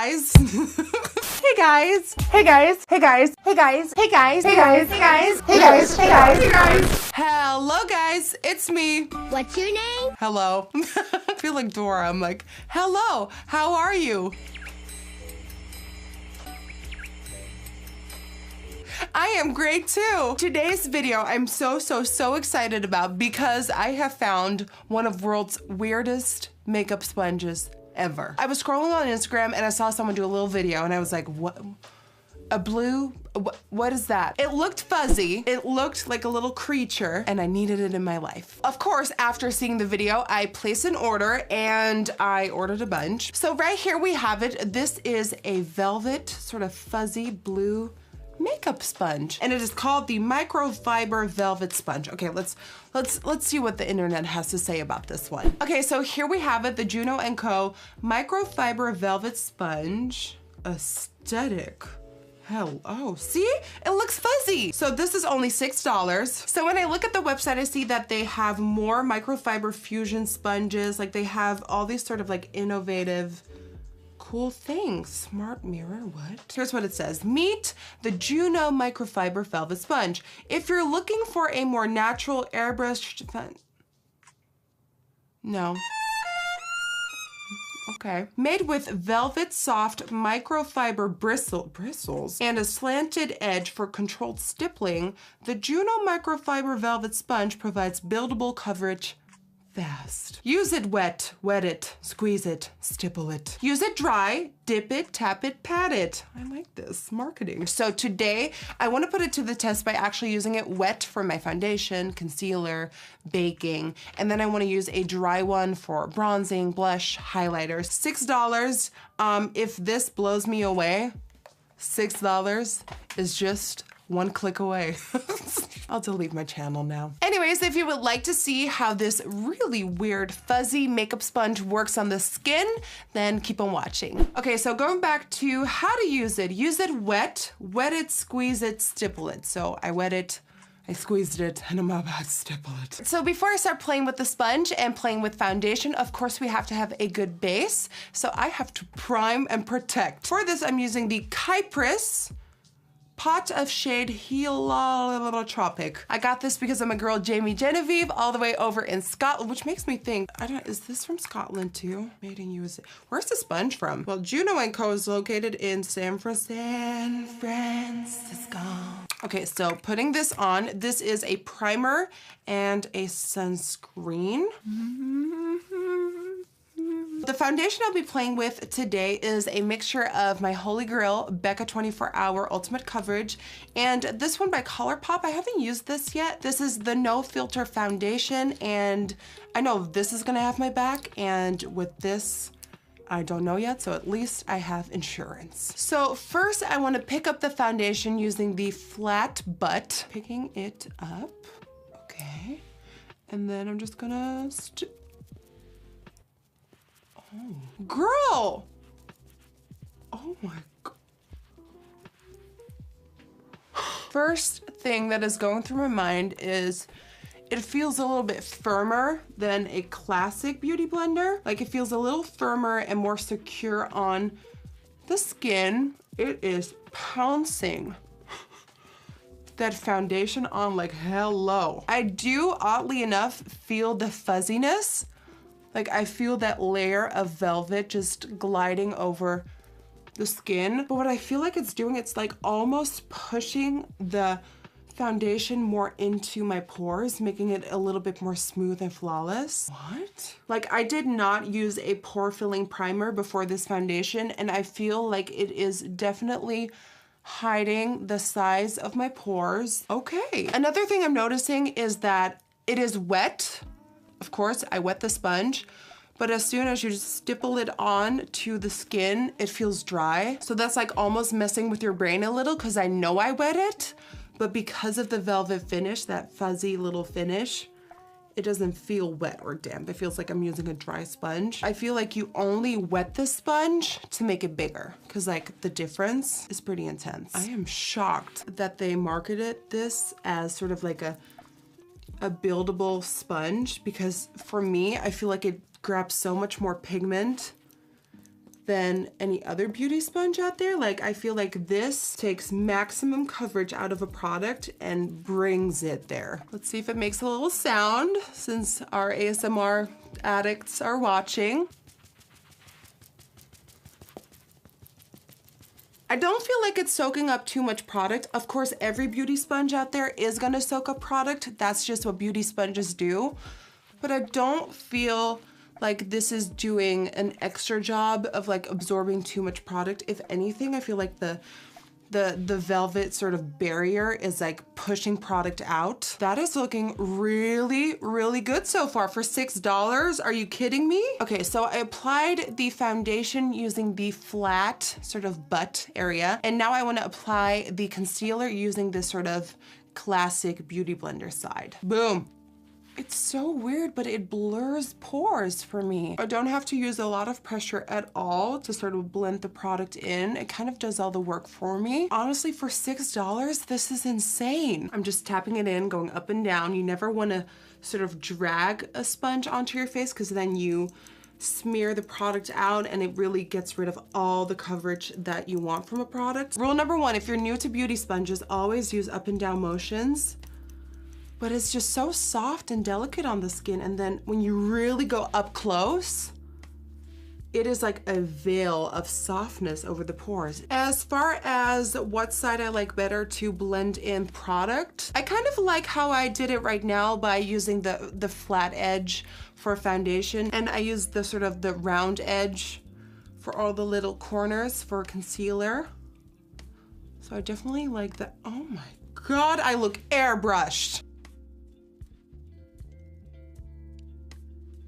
guys. Hey guys. Hey guys. Hey guys. Hey guys. Hey guys. Hey guys. Hey guys. Hey guys. Hey guys. Hey guys. Hello guys, it's me. What's your name? Hello. I feel like Dora. I'm like, hello, how are you? I am great too. Today's video I'm so excited about because I have found one of the world's weirdest makeup sponges ever. I was scrolling on Instagram and I saw someone do a little video and I was like, what? A blue? What is that? It looked fuzzy. It looked like a little creature and I needed it in my life. Of course, after seeing the video, I placed an order and I ordered a bunch. So right here we have it. This is a velvet, sort of fuzzy blue makeup sponge, and it is called the microfiber velvet sponge. Okay, let's see what the internet has to say about this one. Okay, so here we have it, the Juno & Co. microfiber velvet sponge aesthetic. Hell, oh, see? It looks fuzzy. So this is only $6. So when I look at the website, I see that they have more microfiber fusion sponges. Like they have all these sort of like innovative cool things. Smart mirror, what? Here's what it says. Meet the Juno microfiber velvet sponge. If you're looking for a more natural airbrushed, no. Okay. Made with velvet soft microfiber bristles and a slanted edge for controlled stippling, the Juno microfiber velvet sponge provides buildable coverage fast. Use it wet it, squeeze it, stipple it. Use it dry, dip it, tap it, pat it. I like this marketing. So today, I want to put it to the test by actually using it wet for my foundation, concealer, baking, and then I want to use a dry one for bronzing, blush, highlighter. $6. If this blows me away, $6 is just one click away. I'll delete my channel now. Anyways, if you would like to see how this really weird fuzzy makeup sponge works on the skin, then keep on watching. Okay, so going back to how to use it wet it, squeeze it, stipple it. So I wet it, I squeezed it, and I'm about to stipple it. So before I start playing with the sponge and playing with foundation, of course we have to have a good base. So I have to prime and protect. For this, I'm using the Kypris Pot of Shade Heliotropic. I got this because I'm a girl, Jamie Genevieve, all the way over in Scotland, which makes me think, is this from Scotland too? Made in USA. Where's the sponge from? Well, Juno & Co. is located in San Francisco. Okay, so putting this on, this is a primer and a sunscreen. The foundation I'll be playing with today is a mixture of my Holy Grail Becca 24-Hour Ultimate Coverage and this one by ColourPop. I haven't used this yet. This is the No Filter Foundation and I know this is gonna have my back, and with this, I don't know yet, so at least I have insurance. So first I wanna pick up the foundation using the flat butt, picking it up, okay. And then I'm just gonna oh, girl! Oh my God. First thing that is going through my mind is it feels a little bit firmer than a classic beauty blender. Like it feels a little firmer and more secure on the skin. It is pouncing that foundation on like hello. I do, oddly enough, feel the fuzziness. Like I feel that layer of velvet just gliding over the skin. But what I feel like it's doing, it's like almost pushing the foundation more into my pores, making it a little bit more smooth and flawless. What? Like I did not use a pore filling primer before this foundation, and I feel like it is definitely hiding the size of my pores. Okay. Another thing I'm noticing is that it is wet. Of course, I wet the sponge, but as soon as you just stipple it on to the skin, it feels dry. So that's like almost messing with your brain a little because I know I wet it, but because of the velvet finish, that fuzzy little finish, it doesn't feel wet or damp. It feels like I'm using a dry sponge. I feel like you only wet the sponge to make it bigger because like the difference is pretty intense. I am shocked that they marketed this as sort of like a buildable sponge, because for me, I feel like it grabs so much more pigment than any other beauty sponge out there. Like, I feel like this takes maximum coverage out of a product and brings it there. Let's see if it makes a little sound since our ASMR addicts are watching. I don't feel like it's soaking up too much product. Of course, every beauty sponge out there is gonna soak up product. That's just what beauty sponges do. But I don't feel like this is doing an extra job of like absorbing too much product. If anything, I feel like the velvet sort of barrier is like pushing product out. That is looking really, really good so far for $6. Are you kidding me? Okay, so I applied the foundation using the flat sort of butt area. And now I wanna apply the concealer using this sort of classic beauty blender side. Boom. It's so weird, but it blurs pores for me. I don't have to use a lot of pressure at all to sort of blend the product in. It kind of does all the work for me. Honestly, for $6, this is insane. I'm just tapping it in, going up and down. You never wanna sort of drag a sponge onto your face because then you smear the product out and it really gets rid of all the coverage that you want from a product. Rule number one, if you're new to beauty sponges, always use up and down motions. But it's just so soft and delicate on the skin. And then when you really go up close, it is like a veil of softness over the pores. As far as what side I like better to blend in product, I kind of like how I did it right now by using the flat edge for foundation. And I used the sort of the round edge for all the little corners for concealer. So I definitely like that. Oh my God, I look airbrushed.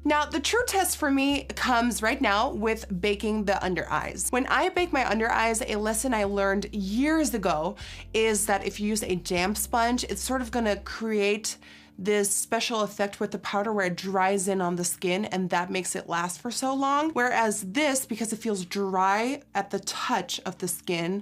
Now, the true test for me comes right now with baking the under eyes. When I bake my under eyes, a lesson I learned years ago is that if you use a damp sponge, it's sort of gonna create this special effect with the powder where it dries in on the skin and that makes it last for so long. Whereas this, because it feels dry at the touch of the skin,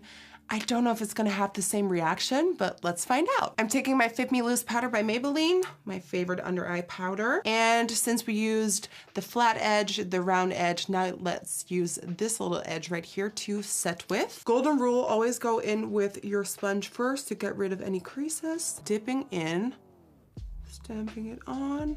I don't know if it's gonna have the same reaction, but let's find out. I'm taking my Fit Me Loose powder by Maybelline, my favorite under eye powder. And since we used the flat edge, the round edge, now let's use this little edge right here to set with. Golden rule, always go in with your sponge first to get rid of any creases. Dipping in, stamping it on.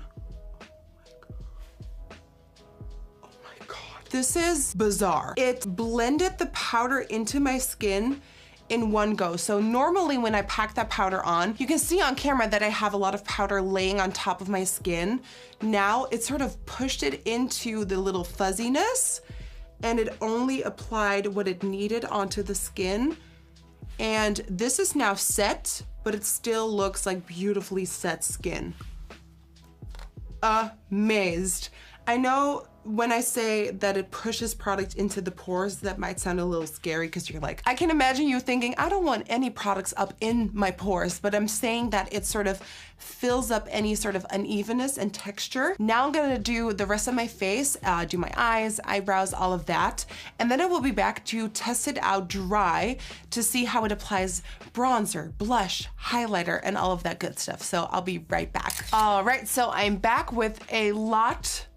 Oh my God. This is bizarre. It blended the powder into my skin in one go. So normally when I pack that powder on, you can see on camera that I have a lot of powder laying on top of my skin. Now it sort of pushed it into the little fuzziness and it only applied what it needed onto the skin. And this is now set, but it still looks like beautifully set skin. Amazed. I know when I say that it pushes product into the pores, that might sound a little scary because you're like, I can imagine you thinking, I don't want any products up in my pores, but I'm saying that it sort of fills up any sort of unevenness and texture. Now I'm gonna do the rest of my face, do my eyes, eyebrows, all of that. And then I will be back to test it out dry to see how it applies bronzer, blush, highlighter, and all of that good stuff. So I'll be right back. All right, so I'm back with a lot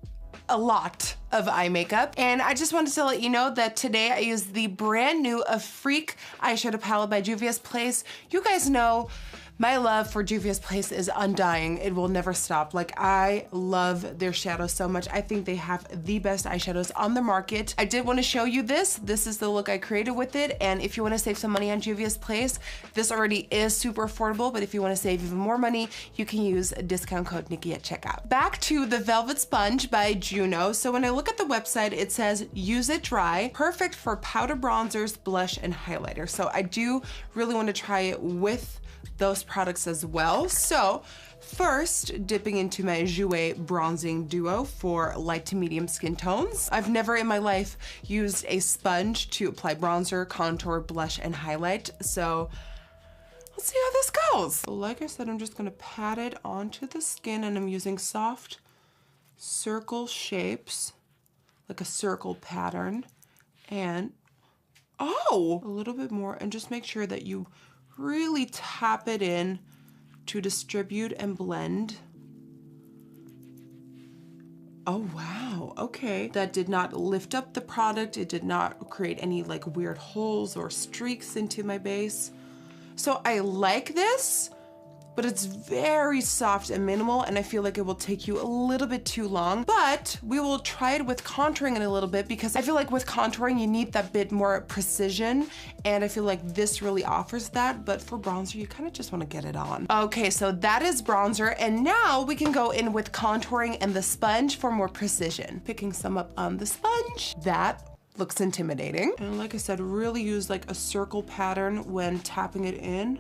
of eye makeup. And I just wanted to let you know that today I used the brand new Freak eyeshadow palette by Juvia's Place. You guys know my love for Juvia's Place is undying. It will never stop. Like, I love their shadows so much. I think they have the best eyeshadows on the market. I did want to show you this. This is the look I created with it. And if you want to save some money on Juvia's Place, this already is super affordable. But if you want to save even more money, you can use discount code Nikki at checkout. Back to the Velvet Sponge by Juno. So when I look at the website, it says use it dry, perfect for powder bronzers, blush, and highlighter. So I do really want to try it with those products as well. So first, dipping into my Jouer Bronzing Duo for light to medium skin tones. I've never in my life used a sponge to apply bronzer, contour, blush, and highlight. So let's see how this goes. So like I said, I'm just gonna pat it onto the skin and I'm using soft circle shapes, like a circle pattern. And a little bit more, and just make sure that you really tap it in to distribute and blend. Oh, wow, okay. That did not lift up the product. It did not create any like weird holes or streaks into my base. So I like this, but it's very soft and minimal, and I feel like it will take you a little bit too long, but we will try it with contouring in a little bit, because I feel like with contouring, you need that bit more precision, and I feel like this really offers that, but for bronzer, you kind of just want to get it on. Okay, so that is bronzer, and now we can go in with contouring and the sponge for more precision. Picking some up on the sponge. That looks intimidating. And like I said, really use like a circle pattern when tapping it in.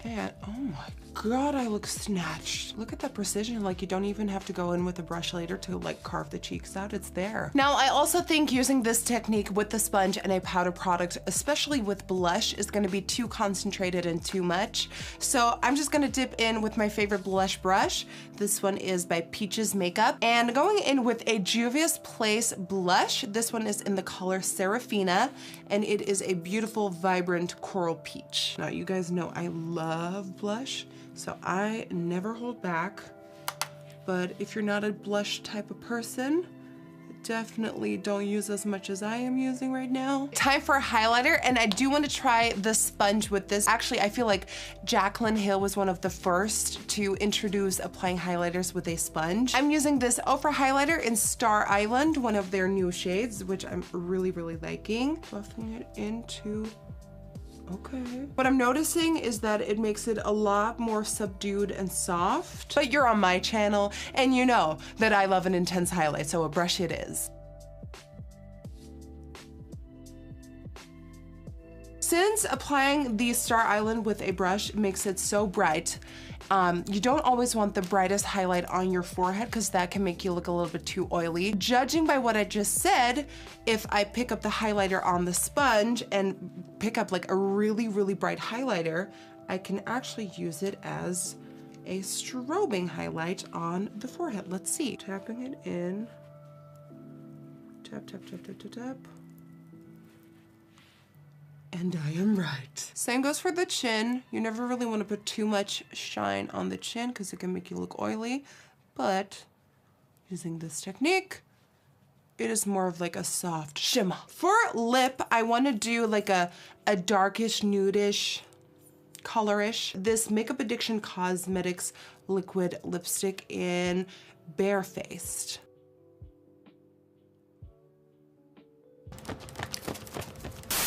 And oh my God, I look snatched. Look at that precision. Like you don't even have to go in with a brush later to like carve the cheeks out. It's there. Now, I also think using this technique with the sponge and a powder product, especially with blush, is gonna be too concentrated and too much. So I'm just gonna dip in with my favorite blush brush. This one is by Peaches Makeup. And going in with a Juvia's Place blush. This one is in the color Serafina, and it is a beautiful, vibrant coral peach. Now, you guys know I love blush, so I never hold back, but if you're not a blush type of person, definitely don't use as much as I am using right now. Time for a highlighter, and I do want to try the sponge with this. Actually, I feel like Jaclyn Hill was one of the first to introduce applying highlighters with a sponge. I'm using this Ofra highlighter in Star Island, one of their new shades, which I'm really, really liking. Buffing it into. Okay. What I'm noticing is that it makes it a lot more subdued and soft. But you're on my channel, and you know that I love an intense highlight, so a brush it is. Since applying the Star Island with a brush makes it so bright, you don't always want the brightest highlight on your forehead, because that can make you look a little bit too oily. Judging by what I just said, if I pick up the highlighter on the sponge and pick up like a really, really bright highlighter, I can actually use it as a strobing highlight on the forehead. Let's see. Tapping it in. Tap, tap, tap, tap, tap, tap. And I am right. Same goes for the chin. You never really want to put too much shine on the chin because it can make you look oily, but using this technique, it is more of like a soft shimmer. For lip, I want to do like a darkish, nudish, colorish. This Makeup Addiction Cosmetics liquid lipstick in Barefaced.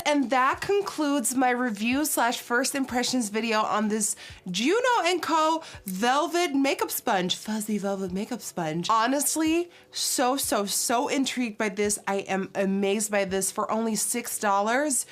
And that concludes my review slash first impressions video on this Juno & Co. Velvet Makeup Sponge, Fuzzy Velvet Makeup Sponge. Honestly, so intrigued by this. I am amazed by this. For only $6,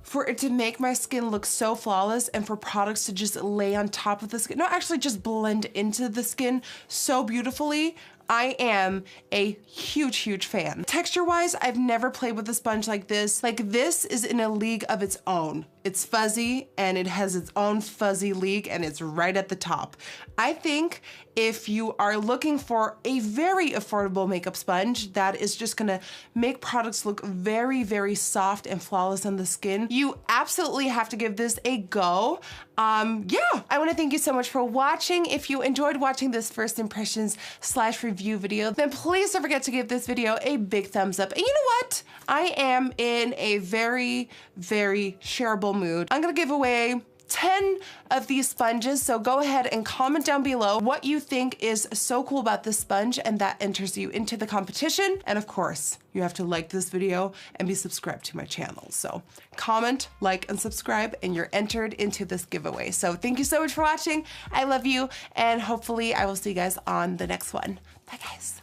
for it to make my skin look so flawless, and for products to just lay on top of the skin, no, actually just blend into the skin so beautifully. I am a huge fan. Texture-wise, I've never played with a sponge like this. Like, this is in a league of its own. It's fuzzy, and it has its own fuzzy league, and it's right at the top. I think if you are looking for a very affordable makeup sponge that is just gonna make products look very soft and flawless on the skin, you absolutely have to give this a go. Yeah, I wanna thank you so much for watching. If you enjoyed watching this first impressions slash review video, then please don't forget to give this video a big thumbs up. And you know what? I am in a very shareable mood. I'm gonna give away 10 of these sponges, so go ahead and comment down below what you think is so cool about this sponge, and that enters you into the competition. And of course, you have to like this video and be subscribed to my channel. So comment, like, and subscribe, and you're entered into this giveaway. So thank you so much for watching. I love you, and hopefully I will see you guys on the next one. Bye, guys.